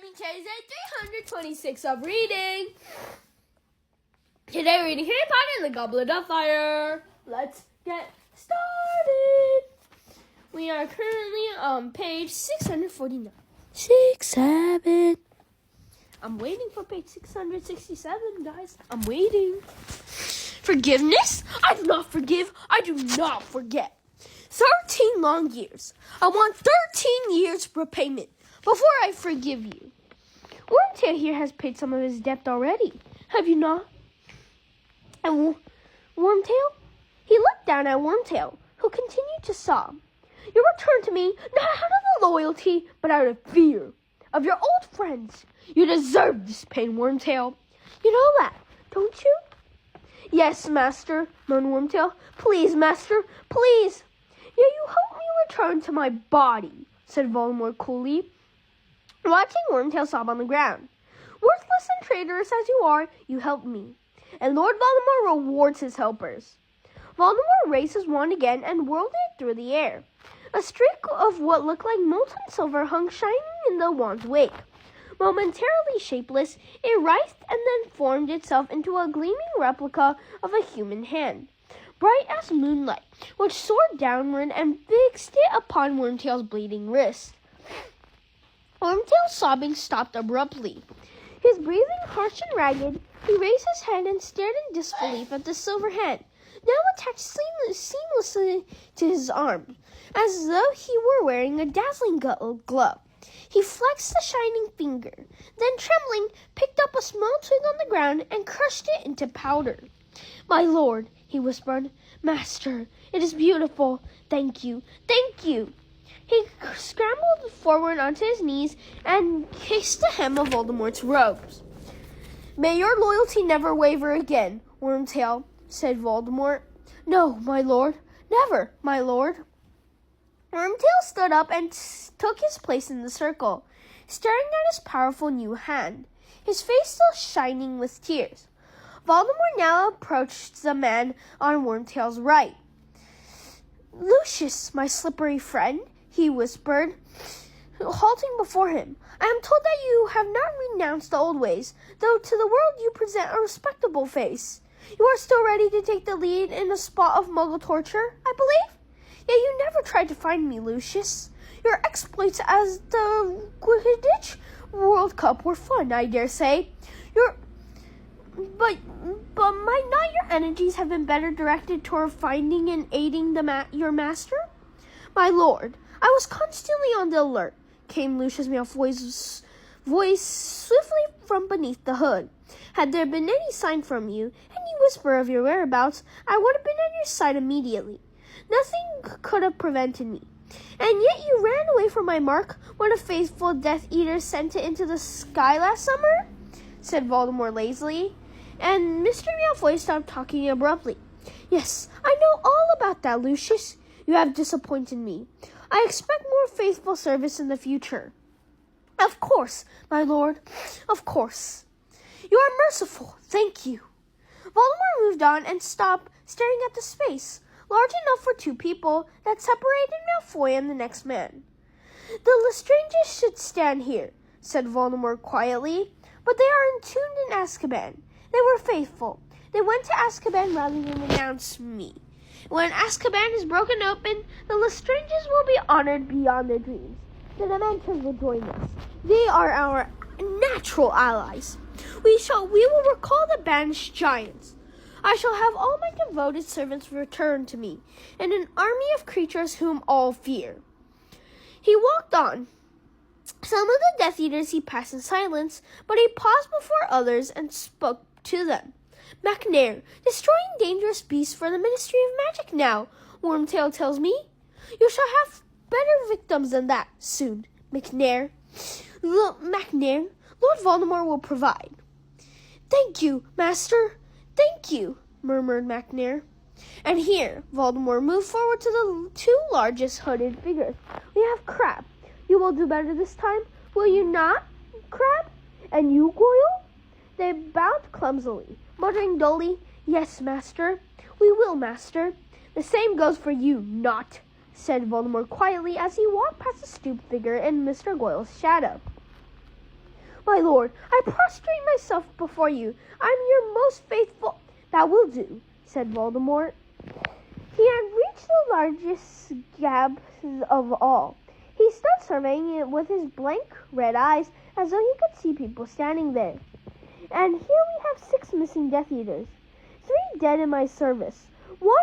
reading today's day 326 of reading. Today we're reading Harry Potter and the Goblet of Fire. Let's get started. We are currently on page 649. 7. I'm waiting for page 667, guys. I'm waiting. Forgiveness? I do not forgive. I do not forget. 13 long years. I want 13 years repayment before I forgive you. Wormtail here has paid some of his debt already. Have you not? And Wormtail? He looked down at Wormtail, who continued to sob. You returned to me not out of the loyalty, but out of fear of your old friends. You deserve this pain, Wormtail. You know that, don't you? Yes, Master, moaned Wormtail. Please, Master, please. Yeah, you help me return to my body, said Voldemort coolly, watching Wormtail sob on the ground. Worthless and traitorous as you are, you helped me, and Lord Voldemort rewards his helpers. Voldemort raised his wand again and whirled it through the air. A streak of what looked like molten silver hung shining in the wand's wake. Momentarily shapeless, it writhed and then formed itself into a gleaming replica of a human hand, bright as moonlight, which soared downward and fixed it upon Wormtail's bleeding wrist. Wormtail's sobbing stopped abruptly. His breathing harsh and ragged, he raised his head and stared in disbelief at the silver hand, now attached seamlessly to his arm, as though he were wearing a dazzling glove. He flexed the shining finger, then trembling, picked up a small twig on the ground and crushed it into powder. My lord, he whispered. Master, it is beautiful. Thank you, thank you. He scrambled forward onto his knees and kissed the hem of Voldemort's robes. May your loyalty never waver again, Wormtail, said Voldemort. No, my lord, never, my lord. Wormtail stood up and took his place in the circle, staring at his powerful new hand, his face still shining with tears. Voldemort now approached the man on Wormtail's right. Lucius, my slippery friend, he whispered, halting before him. I am told that you have not renounced the old ways, though to the world you present a respectable face. You are still ready to take the lead in a spot of Muggle torture, I believe? Yet you never tried to find me, Lucius. Your exploits as the Quidditch World Cup were fun, I dare say. But might not your energies have been better directed toward finding and aiding your master? My lord, I was constantly on the alert, came Lucius Malfoy's voice swiftly from beneath the hood. Had there been any sign from you, any whisper of your whereabouts, I would have been on your side immediately. Nothing could have prevented me. And yet you ran away from my mark when a faithful Death Eater sent it into the sky last summer, said Voldemort lazily. And Mr. Malfoy stopped talking abruptly. Yes, I know all about that, Lucius. You have disappointed me. I expect more faithful service in the future. Of course, my lord, of course. You are merciful, thank you. Voldemort moved on and stopped, staring at the space, large enough for two people, that separated Malfoy and the next man. The Lestranges should stand here, said Voldemort quietly, but they are entombed in Azkaban. They were faithful. They went to Azkaban rather than renounce me. When Azkaban is broken open, the Lestranges will be honored beyond their dreams. The Dementors will join us. They are our natural allies. We will recall the banished giants. I shall have all my devoted servants return to me, and an army of creatures whom all fear. He walked on. Some of the Death Eaters he passed in silence, but he paused before others and spoke to them. McNair, destroying dangerous beasts for the Ministry of Magic now, Wormtail tells me. You shall have better victims than that soon, McNair. McNair, Lord Voldemort will provide. Thank you, Master. Thank you, murmured McNair. And here, Voldemort moved forward to the two largest hooded figures. We have Crabbe. You will do better this time, will you not, Crabbe? And you, Goyle? They bowed clumsily, muttering dully, Yes, Master. We will, Master. The same goes for you, not, said Voldemort quietly as he walked past the stooped figure in Mr. Goyle's shadow. My lord, I prostrate myself before you. I'm your most faithful. That will do, said Voldemort. He had reached the largest gap of all. He stood surveying it with his blank red eyes as though he could see people standing there. And here we have 6 missing Death Eaters. 3 dead in my service. 1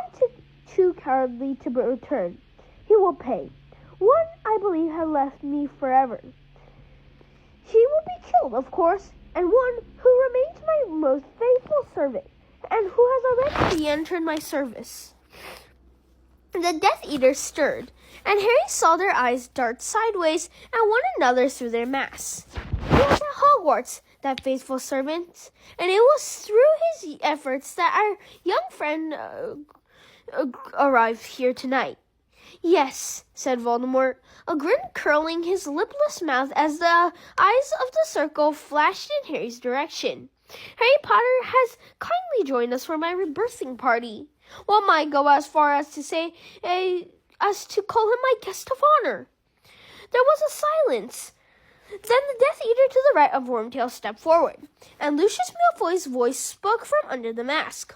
too cowardly to return. He will pay. 1, I believe, had left me forever. He will be killed, of course, and 1 who remains my most faithful servant, and who has already re-entered my service. The Death Eaters stirred, and Harry saw their eyes dart sideways at one another through their masks. He was at Hogwarts, that faithful servant, and it was through his efforts that our young friend arrived here tonight. Yes, said Voldemort, a grin curling his lipless mouth as the eyes of the circle flashed in Harry's direction. Harry Potter has kindly joined us for my rebirthing party. One might go as far as to say, as to call him my guest of honor. There was a silence. Then the Death Eater to the right of Wormtail stepped forward, and Lucius Malfoy's voice spoke from under the mask.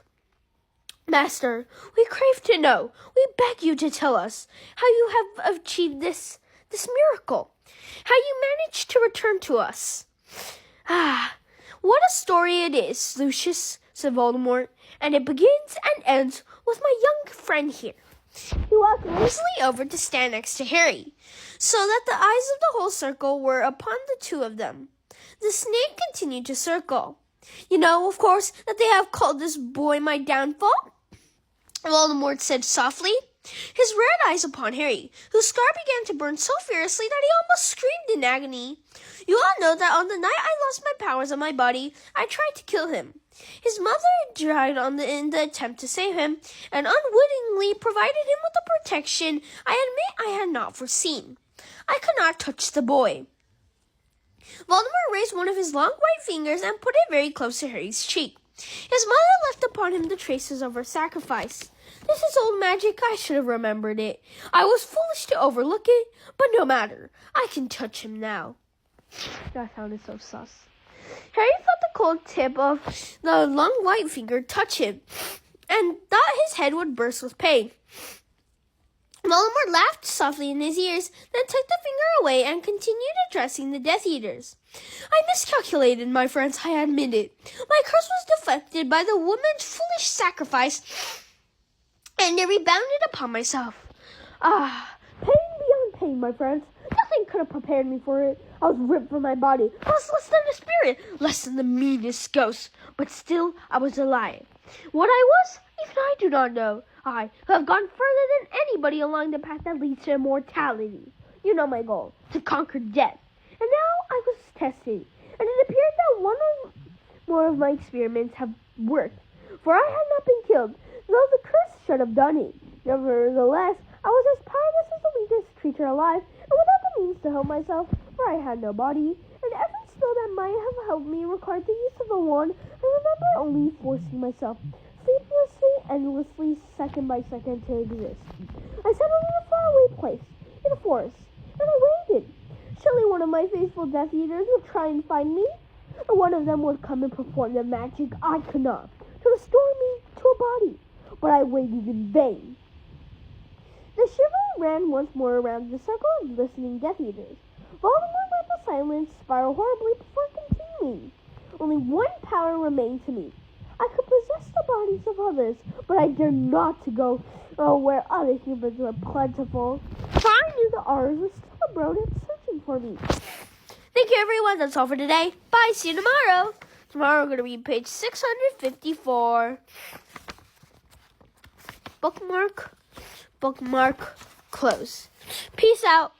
Master, we crave to know, we beg you to tell us how you have achieved this miracle, how you managed to return to us. Ah, what a story it is, Lucius, said Voldemort, and it begins and ends with my young friend here. He walked lazily over to stand next to Harry, so that the eyes of the whole circle were upon the 2 of them. The snake continued to circle. You know, of course, that they have called this boy my downfall, Voldemort said softly, his red eyes upon Harry, whose scar began to burn so furiously that he almost screamed in agony. You all know that on the night I lost my powers on my body, I tried to kill him. His mother died in the attempt to save him, and unwittingly provided him with a protection I admit I had not foreseen. I could not touch the boy. Voldemort raised one of his long white fingers and put it very close to Harry's cheek. His mother left upon him the traces of her sacrifice. This is old magic. I should have remembered it. I was foolish to overlook it, but no matter. I can touch him now. That sounded so sus. Harry felt the cold tip of the long white finger touch him, and thought his head would burst with pain. Voldemort laughed softly in his ears, then took the finger away and continued addressing the Death Eaters. I miscalculated, my friends, I admit it. My curse was deflected by the woman's foolish sacrifice, and it rebounded upon myself. Ah, pain beyond pain, my friends. Nothing could have prepared me for it. I was ripped from my body. I was less than a spirit, less than the meanest ghost, but still I was alive. What I was, even I do not know. I have gone further than anybody along the path that leads to immortality. You know my goal, to conquer death. And now I was tested, and it appeared that one or more of my experiments have worked, for I had not been killed, though the curse should have done it. Nevertheless, I was as powerless as the weakest creature alive, and without the means to help myself, for I had no body, and every spell that might have helped me required the use of a wand. I remember only forcing myself, sleeplessly, endlessly, second by second, to exist. I settled in a faraway place, in a forest, and I waited. Surely one of my faithful Death Eaters would try and find me, or one of them would come and perform the magic I could not, to restore me to a body. But I waited in vain. The shiver ran once more around the circle of listening Death Eaters. Voldemort let the silence spiral horribly before continuing. Only one power remained to me. I could possess the bodies of others, but I dared not to go where other humans were plentiful. For I knew the R's were still abroad and searching for me. Thank you, everyone. That's all for today. Bye. See you tomorrow. Tomorrow we're going to read page 654. Bookmark, close. Peace out.